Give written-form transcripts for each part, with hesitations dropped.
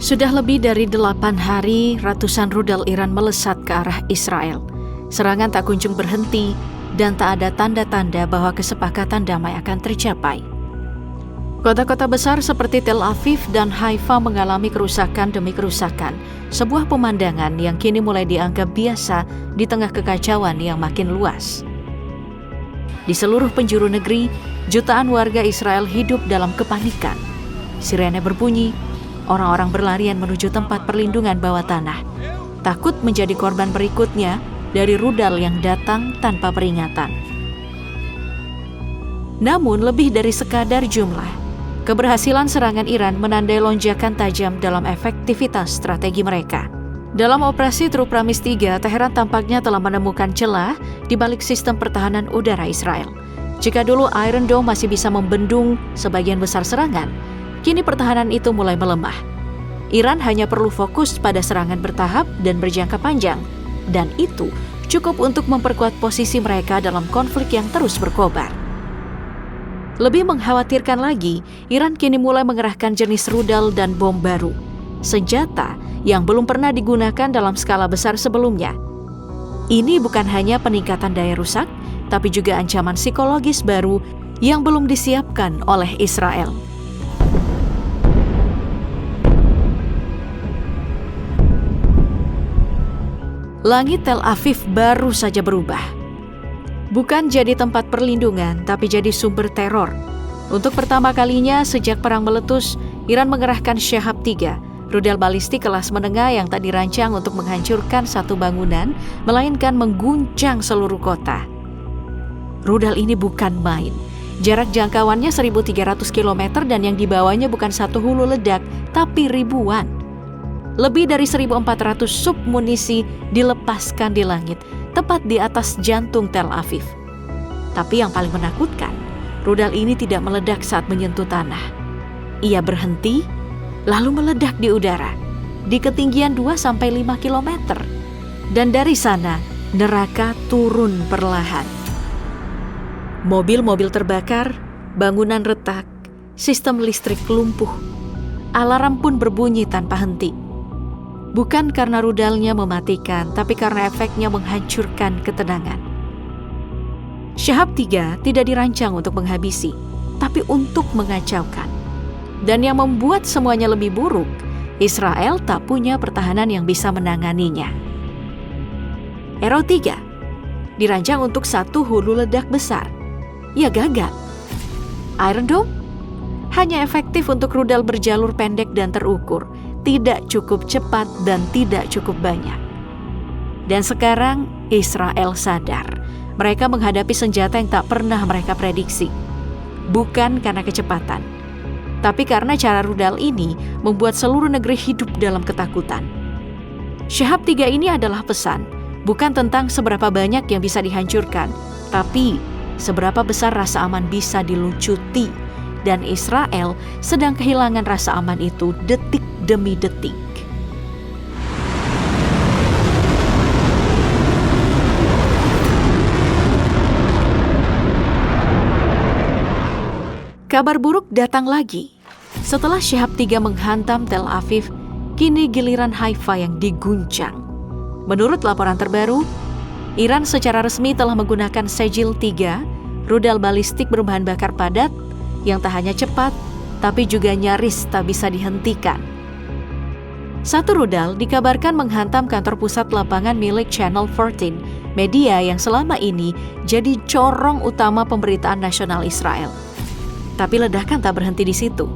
Sudah lebih dari 8 hari, ratusan rudal Iran melesat ke arah Israel. Serangan tak kunjung berhenti dan tak ada tanda-tanda bahwa kesepakatan damai akan tercapai. Kota-kota besar seperti Tel Aviv dan Haifa mengalami kerusakan demi kerusakan, sebuah pemandangan yang kini mulai dianggap biasa di tengah kekacauan yang makin luas. Di seluruh penjuru negeri, jutaan warga Israel hidup dalam kepanikan. Sirene berbunyi, orang-orang berlarian menuju tempat perlindungan bawah tanah, takut menjadi korban berikutnya dari rudal yang datang tanpa peringatan. Namun lebih dari sekadar jumlah, keberhasilan serangan Iran menandai lonjakan tajam dalam efektivitas strategi mereka. Dalam operasi True Promise 3, Teheran tampaknya telah menemukan celah di balik sistem pertahanan udara Israel. Jika dulu Iron Dome masih bisa membendung sebagian besar serangan, kini pertahanan itu mulai melemah. Iran hanya perlu fokus pada serangan bertahap dan berjangka panjang, dan itu cukup untuk memperkuat posisi mereka dalam konflik yang terus berkobar. Lebih mengkhawatirkan lagi, Iran kini mulai mengerahkan jenis rudal dan bom baru, senjata yang belum pernah digunakan dalam skala besar sebelumnya. Ini bukan hanya peningkatan daya rusak, tapi juga ancaman psikologis baru yang belum disiapkan oleh Israel. Langit Tel Aviv baru saja berubah. Bukan jadi tempat perlindungan, tapi jadi sumber teror. Untuk pertama kalinya sejak perang meletus, Iran mengerahkan Shahab 3, rudal balistik kelas menengah yang tak dirancang untuk menghancurkan satu bangunan, melainkan mengguncang seluruh kota. Rudal ini bukan main. Jarak jangkauannya 1.300 km dan yang dibawanya bukan satu hulu ledak, tapi ribuan. Lebih dari 1.400 sub munisi dilepaskan di langit, tepat di atas jantung Tel Aviv. Tapi yang paling menakutkan, rudal ini tidak meledak saat menyentuh tanah. Ia berhenti, lalu meledak di udara, di ketinggian 2-5 km. Dan dari sana, neraka turun perlahan. Mobil-mobil terbakar, bangunan retak, sistem listrik lumpuh. Alarm pun berbunyi tanpa henti. Bukan karena rudalnya mematikan, tapi karena efeknya menghancurkan ketenangan. Shahab 3 tidak dirancang untuk menghabisi, tapi untuk mengacaukan. Dan yang membuat semuanya lebih buruk, Israel tak punya pertahanan yang bisa menanganinya. Arrow 3 dirancang untuk satu hulu ledak besar. Ia gagal. Iron Dome hanya efektif untuk rudal berjalur pendek dan terukur, tidak cukup cepat dan tidak cukup banyak. Dan sekarang Israel sadar, mereka menghadapi senjata yang tak pernah mereka prediksi. Bukan karena kecepatan, tapi karena cara rudal ini membuat seluruh negeri hidup dalam ketakutan. Shahab 3 ini adalah pesan, bukan tentang seberapa banyak yang bisa dihancurkan, tapi seberapa besar rasa aman bisa dilucuti. Dan Israel sedang kehilangan rasa aman itu detik demi detik. Kabar buruk datang lagi. Setelah Shahab 3 menghantam Tel Aviv, kini giliran Haifa yang diguncang. Menurut laporan terbaru, Iran secara resmi telah menggunakan Shahab 3, rudal balistik berbahan bakar padat, yang tak hanya cepat, tapi juga nyaris tak bisa dihentikan. Satu rudal dikabarkan menghantam kantor pusat lapangan milik Channel 14, media yang selama ini jadi corong utama pemberitaan nasional Israel. Tapi ledakan tak berhenti di situ.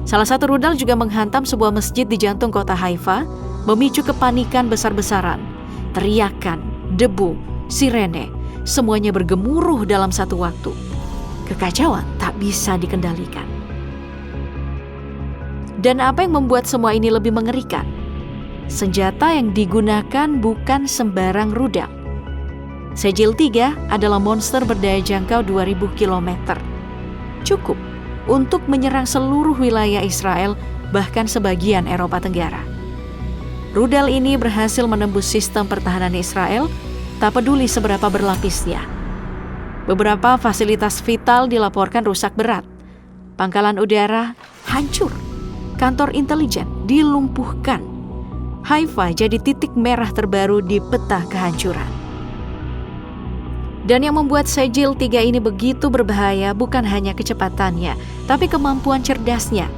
Salah satu rudal juga menghantam sebuah masjid di jantung kota Haifa, memicu kepanikan besar-besaran. Teriakan, debu, sirene, semuanya bergemuruh dalam satu waktu. Kekacauan tak bisa dikendalikan. Dan apa yang membuat semua ini lebih mengerikan? Senjata yang digunakan bukan sembarang rudal. Shahab 3 adalah monster berdaya jangkau 2.000 km. Cukup untuk menyerang seluruh wilayah Israel, bahkan sebagian Eropa Tenggara. Rudal ini berhasil menembus sistem pertahanan Israel, tak peduli seberapa berlapisnya. Beberapa fasilitas vital dilaporkan rusak berat. Pangkalan udara hancur. kantor intelijen dilumpuhkan. Haifa jadi titik merah terbaru di peta kehancuran. Dan yang membuat Sejil 3 ini begitu berbahaya bukan hanya kecepatannya, tapi kemampuan cerdasnya.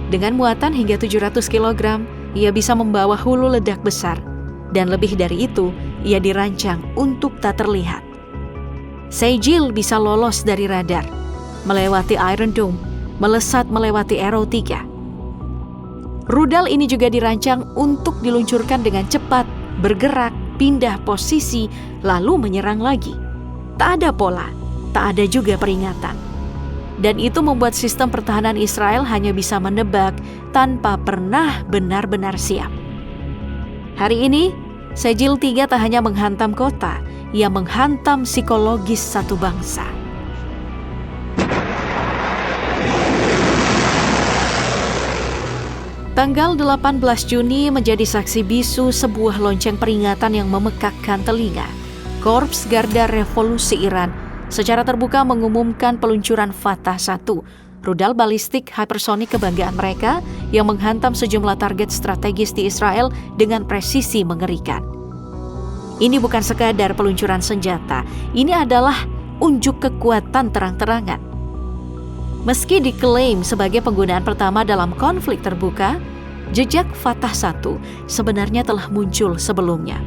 Dengan muatan hingga 700 kg, ia bisa membawa hulu ledak besar. Dan lebih dari itu, ia dirancang untuk tak terlihat. Sejil bisa lolos dari radar, melewati Iron Dome, melesat melewati Arrow 3. Rudal ini juga dirancang untuk diluncurkan dengan cepat, bergerak, pindah posisi, lalu menyerang lagi. Tak ada pola, tak ada juga peringatan. Dan itu membuat sistem pertahanan Israel hanya bisa menebak tanpa pernah benar-benar siap. Hari ini, Sejil 3 tak hanya menghantam kota, ia menghantam psikologis satu bangsa. Tanggal 18 Juni menjadi saksi bisu sebuah lonceng peringatan yang memekakkan telinga. Korps Garda Revolusi Iran secara terbuka mengumumkan peluncuran Fatah 1, rudal balistik hypersonik kebanggaan mereka yang menghantam sejumlah target strategis di Israel dengan presisi mengerikan. Ini bukan sekadar peluncuran senjata, ini adalah unjuk kekuatan terang-terangan. Meski diklaim sebagai penggunaan pertama dalam konflik terbuka, jejak Fatah 1 sebenarnya telah muncul sebelumnya.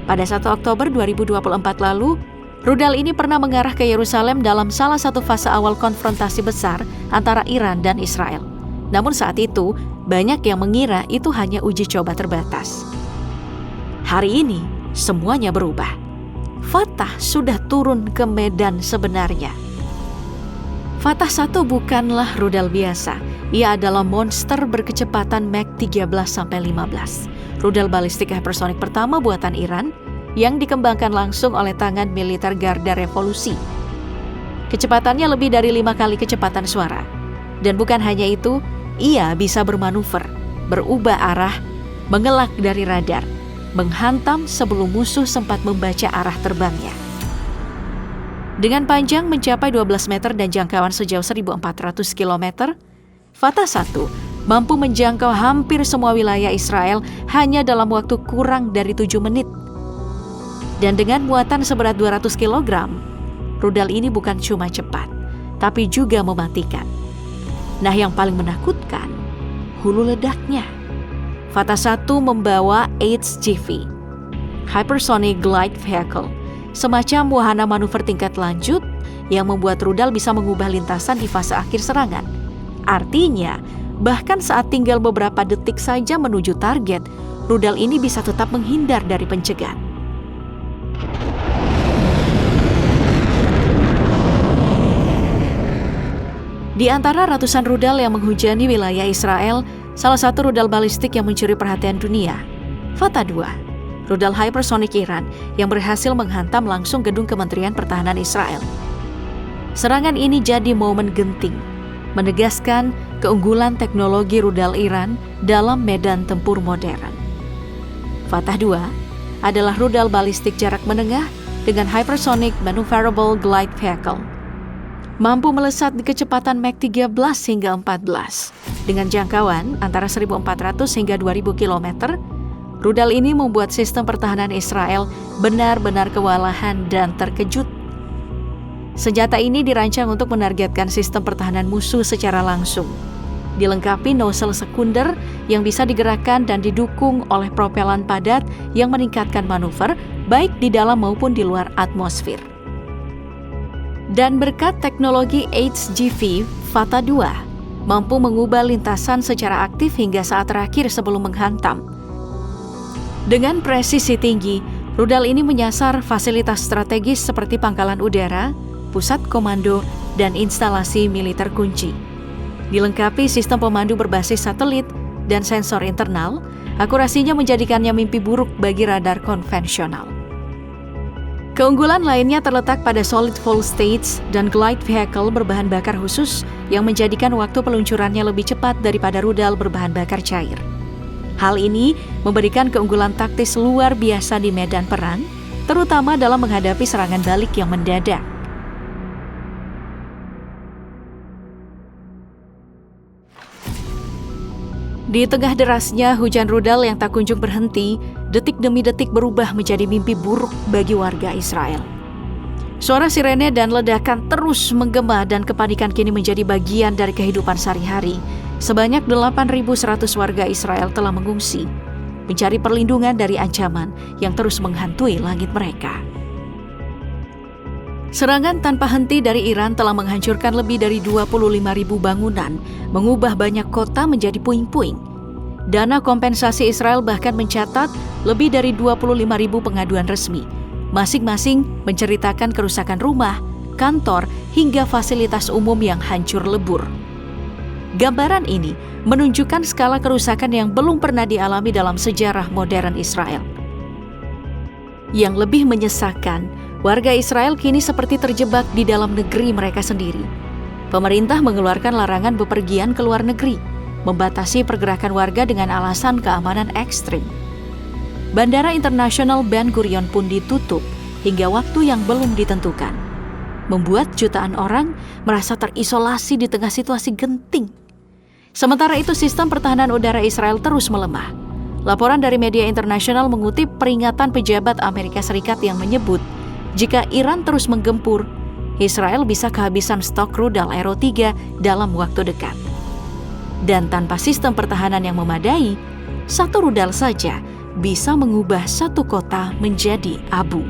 Pada 1 Oktober 2024 lalu, rudal ini pernah mengarah ke Yerusalem dalam salah satu fase awal konfrontasi besar antara Iran dan Israel. Namun saat itu, banyak yang mengira itu hanya uji coba terbatas. Hari ini, semuanya berubah. Fatah sudah turun ke medan sebenarnya. Fatah 1 bukanlah rudal biasa. Ia adalah monster berkecepatan Mach 13-15. Rudal balistik hypersonik pertama buatan Iran yang dikembangkan langsung oleh tangan militer Garda Revolusi. Kecepatannya lebih dari 5 kali kecepatan suara. Dan bukan hanya itu, ia bisa bermanuver, berubah arah, mengelak dari radar, menghantam sebelum musuh sempat membaca arah terbangnya. Dengan panjang mencapai 12 meter dan jangkauan sejauh 1.400 km, Fatah 1 mampu menjangkau hampir semua wilayah Israel hanya dalam waktu kurang dari 7 menit. Dan dengan muatan seberat 200 kg, rudal ini bukan cuma cepat, tapi juga mematikan. Nah, yang paling menakutkan, hulu ledaknya. Fatah 1 membawa HGV, Hypersonic Glide Vehicle, semacam wahana manuver tingkat lanjut yang membuat rudal bisa mengubah lintasan di fase akhir serangan. Artinya, bahkan saat tinggal beberapa detik saja menuju target, rudal ini bisa tetap menghindar dari pencegat. Di antara ratusan rudal yang menghujani wilayah Israel, salah satu rudal balistik yang mencuri perhatian dunia, Fatah 2, rudal hypersonic Iran yang berhasil menghantam langsung gedung Kementerian Pertahanan Israel. Serangan ini jadi momen genting, menegaskan keunggulan teknologi rudal Iran dalam medan tempur modern. Fatah 2 adalah rudal balistik jarak menengah dengan hypersonic maneuverable glide vehicle. Mampu melesat di kecepatan Mach 13 hingga 14. Dengan jangkauan antara 1.400 hingga 2.000 km, rudal ini membuat sistem pertahanan Israel benar-benar kewalahan dan terkejut. Senjata ini dirancang untuk menargetkan sistem pertahanan musuh secara langsung. Dilengkapi nozzle sekunder yang bisa digerakkan dan didukung oleh propelan padat yang meningkatkan manuver baik di dalam maupun di luar atmosfer. Dan berkat teknologi HGV, Fatah 2 mampu mengubah lintasan secara aktif hingga saat terakhir sebelum menghantam. Dengan presisi tinggi, rudal ini menyasar fasilitas strategis seperti pangkalan udara, pusat komando, dan instalasi militer kunci. Dilengkapi sistem pemandu berbasis satelit dan sensor internal, akurasinya menjadikannya mimpi buruk bagi radar konvensional. Keunggulan lainnya terletak pada solid full stage dan glide vehicle berbahan bakar khusus yang menjadikan waktu peluncurannya lebih cepat daripada rudal berbahan bakar cair. Hal ini memberikan keunggulan taktis luar biasa di medan perang, terutama dalam menghadapi serangan balik yang mendadak. Di tengah derasnya hujan rudal yang tak kunjung berhenti, detik demi detik berubah menjadi mimpi buruk bagi warga Israel. Suara sirene dan ledakan terus menggema dan kepanikan kini menjadi bagian dari kehidupan sehari-hari. Sebanyak 8.100 warga Israel telah mengungsi, mencari perlindungan dari ancaman yang terus menghantui langit mereka. Serangan tanpa henti dari Iran telah menghancurkan lebih dari 25.000 bangunan, mengubah banyak kota menjadi puing-puing. Dana kompensasi Israel bahkan mencatat lebih dari 25.000 pengaduan resmi. Masing-masing menceritakan kerusakan rumah, kantor, hingga fasilitas umum yang hancur lebur. Gambaran ini menunjukkan skala kerusakan yang belum pernah dialami dalam sejarah modern Israel. Yang lebih menyesakan, warga Israel kini seperti terjebak di dalam negeri mereka sendiri. Pemerintah mengeluarkan larangan bepergian ke luar negeri, membatasi pergerakan warga dengan alasan keamanan ekstrim. Bandara Internasional Ben Gurion pun ditutup hingga waktu yang belum ditentukan, membuat jutaan orang merasa terisolasi di tengah situasi genting. Sementara itu, sistem pertahanan udara Israel terus melemah. Laporan dari media internasional mengutip peringatan pejabat Amerika Serikat yang menyebut jika Iran terus menggempur, Israel bisa kehabisan stok rudal Aero 3 dalam waktu dekat. Dan tanpa sistem pertahanan yang memadai, satu rudal saja bisa mengubah satu kota menjadi abu.